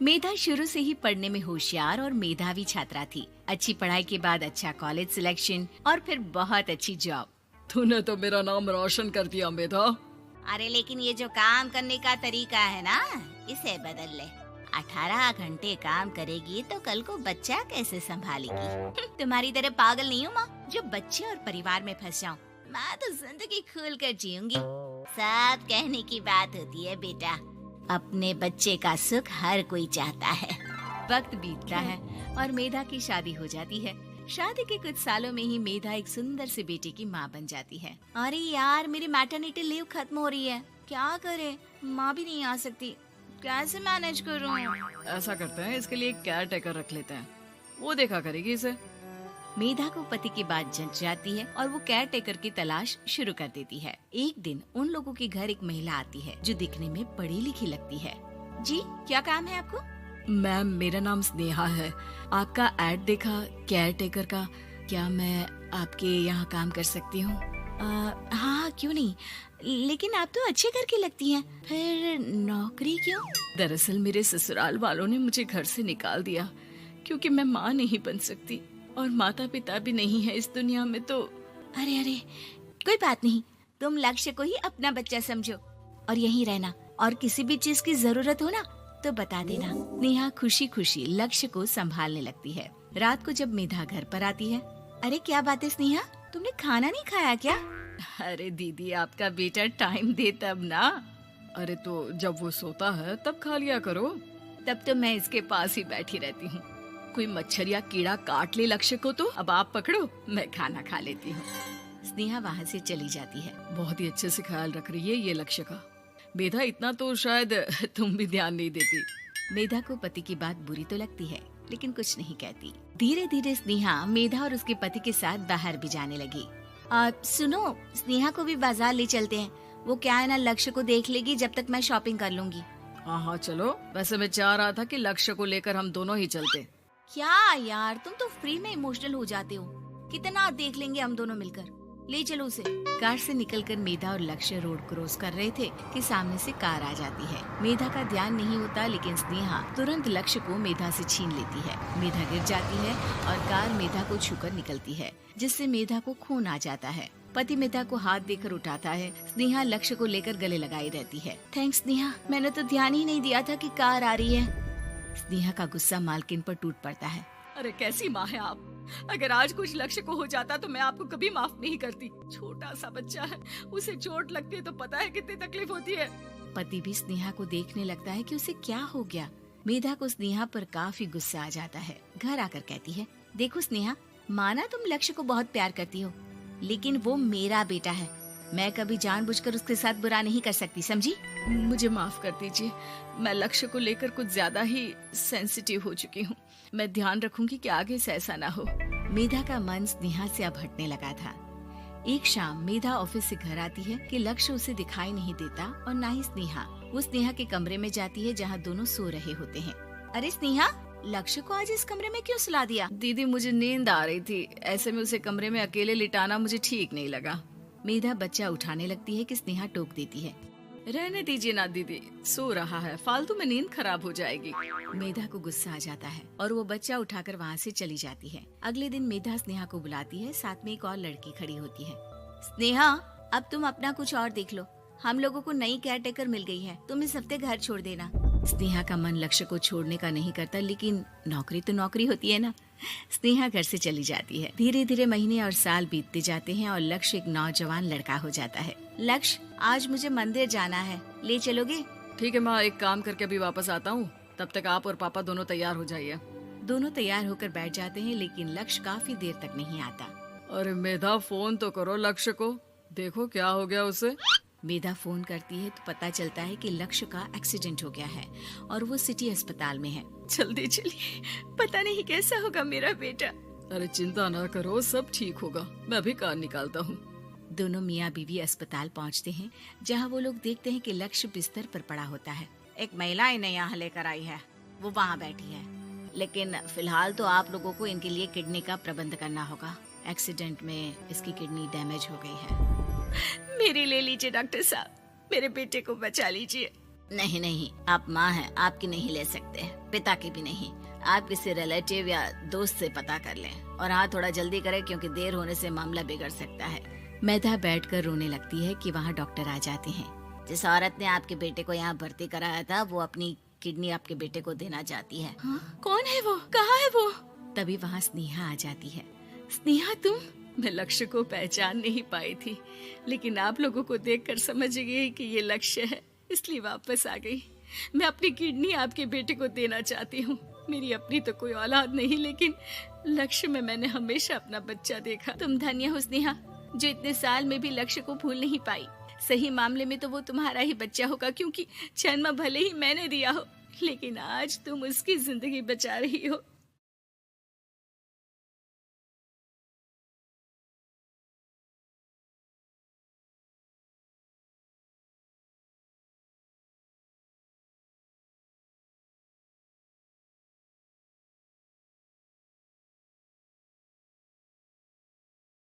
मेधा शुरू से ही पढ़ने में होशियार और मेधावी छात्रा थी। अच्छी पढ़ाई के बाद अच्छा कॉलेज सिलेक्शन और फिर बहुत अच्छी जॉब। तूने तो मेरा नाम रोशन कर दिया मेधा। अरे लेकिन ये जो काम करने का तरीका है ना, इसे बदल ले। 18 घंटे काम करेगी तो कल को बच्चा कैसे संभालेगी? तुम्हारी तरह पागल नहीं हूँ माँ, जो बच्चे और परिवार में फंस जाऊँ। मैं तो जिंदगी खुल कर जीऊंगी। सब कहने की बात होती है बेटा, अपने बच्चे का सुख हर कोई चाहता है। वक्त बीतता है और मेधा की शादी हो जाती है। शादी के कुछ सालों में ही मेधा एक सुंदर से बेटे की माँ बन जाती है। अरे यार, मेरी मैटरनिटी लीव खत्म हो रही है, क्या करे? माँ भी नहीं आ सकती, कैसे मैनेज करूँ? ऐसा करते हैं, इसके लिए एक केयर टेकर रख लेते हैं, वो देखा करेगी इसे। मेधा को पति की बात जंच जाती है और वो केयर टेकर की तलाश शुरू कर देती है। एक दिन उन लोगों के घर एक महिला आती है जो दिखने में पढ़ी लिखी लगती है। जी, क्या काम है आपको? मैम, मेरा नाम स्नेहा है। आपका एड देखा केयर टेकर का, क्या मैं आपके यहाँ काम कर सकती हूँ? हाँ, क्यों नहीं, लेकिन आप तो अच्छे घर की लगती हैं, फिर नौकरी क्यों? दरअसल मेरे ससुराल वालों ने मुझे घर से निकाल दिया क्योंकि मैं माँ नहीं बन सकती और माता पिता भी नहीं है इस दुनिया में। तो अरे अरे, कोई बात नहीं, तुम लक्ष्य को ही अपना बच्चा समझो और यहीं रहना, और किसी भी चीज की जरूरत हो ना तो बता देना। नेहा खुशी खुशी लक्ष्य को संभालने लगती है। रात को जब मेधा घर पर आती है, अरे क्या बात है स्नेहा, तुमने खाना नहीं खाया क्या? अरे दीदी, आपका बेटा टाइम दे तब ना। अरे तो जब वो सोता है तब खा लिया करो। तब तो मैं इसके पास ही बैठी रहती हूँ। कोई मच्छर या कीड़ा काट ले लक्ष्य को तो अब आप पकड़ो, मैं खाना खा लेती हूँ। स्नेहा वहाँ से चली जाती है। बहुत ही अच्छे से ख्याल रख रही है ये लक्ष्य का। मेधा, इतना तो शायद तुम भी ध्यान नहीं देती। मेधा को पति की बात बुरी तो लगती है, लेकिन कुछ नहीं कहती। धीरे धीरे स्नेहा मेधा और उसके पति के साथ बाहर भी जाने लगी। सुनो, स्नेहा को भी बाजार ले चलते हैं, वो क्या है ना, लक्ष्य को देख लेगी जब तक मैं शॉपिंग कर लूंगी। हाँ चलो, वैसे मैं चाह रहा था कि लक्ष्य को लेकर हम दोनों ही चलते। क्या यार, तुम तो फ्री में इमोशनल हो जाते हो, कितना देख लेंगे हम दोनों मिलकर, ले चलो उसे। कार से निकलकर मेधा और लक्ष्य रोड क्रॉस कर रहे थे कि सामने से कार आ जाती है। मेधा का ध्यान नहीं होता, लेकिन स्नेहा तुरंत लक्ष्य को मेधा से छीन लेती है। मेधा गिर जाती है और कार मेधा को छूकर निकलती है, जिससे मेधा को खून आ जाता है। पति मेधा को हाथ देकर उठाता है। स्नेहा लक्ष्य को लेकर गले लगाई रहती है। थैंक्स स्नेहा, मैंने तो ध्यान ही नहीं दिया था कि कार आ रही है। स्नेहा का गुस्सा मालकिन पर टूट पड़ता है। अरे कैसी माँ है आप, अगर आज कुछ लक्ष्य को हो जाता तो मैं आपको कभी माफ नहीं करती। छोटा सा बच्चा है, उसे चोट लगती है तो पता है कितनी तकलीफ होती है। पति भी स्नेहा को देखने लगता है कि उसे क्या हो गया। मेधा को स्नेहा पर काफी गुस्सा आ जाता है। घर आकर कहती है, देखो स्नेहा, माना तुम लक्ष्य को बहुत प्यार करती हो, लेकिन वो मेरा बेटा है, मैं कभी जानबूझकर उसके साथ बुरा नहीं कर सकती, समझी? मुझे माफ कर दीजिए, मैं लक्ष्य को लेकर कुछ ज्यादा ही सेंसिटिव हो चुकी हूँ। मैं ध्यान रखूंगी कि आगे से ऐसा ना हो। मेधा का मन स्नेहा से अब हटने लगा था। एक शाम मेधा ऑफिस से घर आती है कि लक्ष्य उसे दिखाई नहीं देता और ना ही स्नेहा। वो स्नेहा के कमरे में जाती है जहाँ दोनों सो रहे होते हैं। अरे स्नेहा, लक्ष्य को आज इस कमरे में क्यों सुला दिया? दीदी, मुझे नींद आ रही थी, ऐसे में उसे कमरे में अकेले लिटाना मुझे ठीक नहीं लगा। मेधा बच्चा उठाने लगती है कि स्नेहा टोक देती है। रहने दीजिए ना दीदी, सो रहा है, फालतू में नींद खराब हो जाएगी। मेधा को गुस्सा आ जाता है और वो बच्चा उठाकर वहाँ से चली जाती है। अगले दिन मेधा स्नेहा को बुलाती है, साथ में एक और लड़की खड़ी होती है। स्नेहा, अब तुम अपना कुछ और देख लो, हम लोगों को नई केयर टेकर मिल गई है, तुम इस हफ्ते घर छोड़ देना। स्नेहा का मन लक्ष्य को छोड़ने का नहीं करता, लेकिन नौकरी तो नौकरी होती है ना। स्नेहा घर से चली जाती है। धीरे धीरे महीने और साल बीतते जाते हैं और लक्ष्य एक नौजवान लड़का हो जाता है। लक्ष्य, आज मुझे मंदिर जाना है, ले चलोगे? ठीक है माँ, एक काम करके अभी वापस आता हूँ, तब तक आप और पापा दोनों तैयार हो जाइए। दोनों तैयार होकर बैठ जाते हैं, लेकिन लक्ष्य काफी देर तक नहीं आता। अरे मेधा, फोन तो करो लक्ष्य को, देखो क्या हो गया उसे। मेधा फोन करती है तो पता चलता है कि लक्ष्य का एक्सीडेंट हो गया है और वो सिटी अस्पताल में है। जल्दी चलिए, पता नहीं कैसा होगा मेरा बेटा। अरे चिंता ना करो, सब ठीक होगा, मैं अभी कार निकालता हूँ। दोनों मियाँ बीवी अस्पताल पहुँचते हैं, जहाँ वो लोग देखते हैं कि लक्ष्य बिस्तर पर पड़ा होता है। एक महिला इन्हें यहाँ लेकर आई है, वो वहाँ बैठी है, लेकिन फिलहाल तो आप लोगों को इनके लिए किडनी का प्रबंध करना होगा। एक्सीडेंट में इसकी किडनी डैमेज हो गई है। मेरी ले लीजिए डॉक्टर साहब, मेरे बेटे को बचा लीजिए। नहीं नहीं, आप माँ हैं, आपकी नहीं ले सकते, पिता की भी नहीं। आप किसी रिलेटिव या दोस्त से पता कर लें और हाँ थोड़ा जल्दी करें क्योंकि देर होने से मामला बिगड़ सकता है। मेधा बैठकर रोने लगती है कि वहाँ डॉक्टर आ जाते हैं। जिस औरत ने आपके बेटे को यहाँ भर्ती कराया था वो अपनी किडनी आपके बेटे को देना चाहती है। हाँ? कौन है वो? कहाँ है वो? तभी वहाँ स्नेहा आ जाती है। स्नेहा तुम? मैं लक्ष्य को पहचान नहीं पाई थी, लेकिन आप लोगों को देखकर समझ गई कि ये लक्ष्य है, इसलिए वापस आ गई। मैं अपनी किडनी आपके बेटे को देना चाहती हूँ। मेरी अपनी तो कोई औलाद नहीं, लेकिन लक्ष्य में मैंने हमेशा अपना बच्चा देखा। तुम धन्य हो स्नेहा, जो इतने साल में भी लक्ष्य को भूल नहीं पाई। सही मामले में तो वो तुम्हारा ही बच्चा होगा, क्योंकि जन्म भले ही मैंने दिया हो, लेकिन आज तुम उसकी जिंदगी बचा रही हो।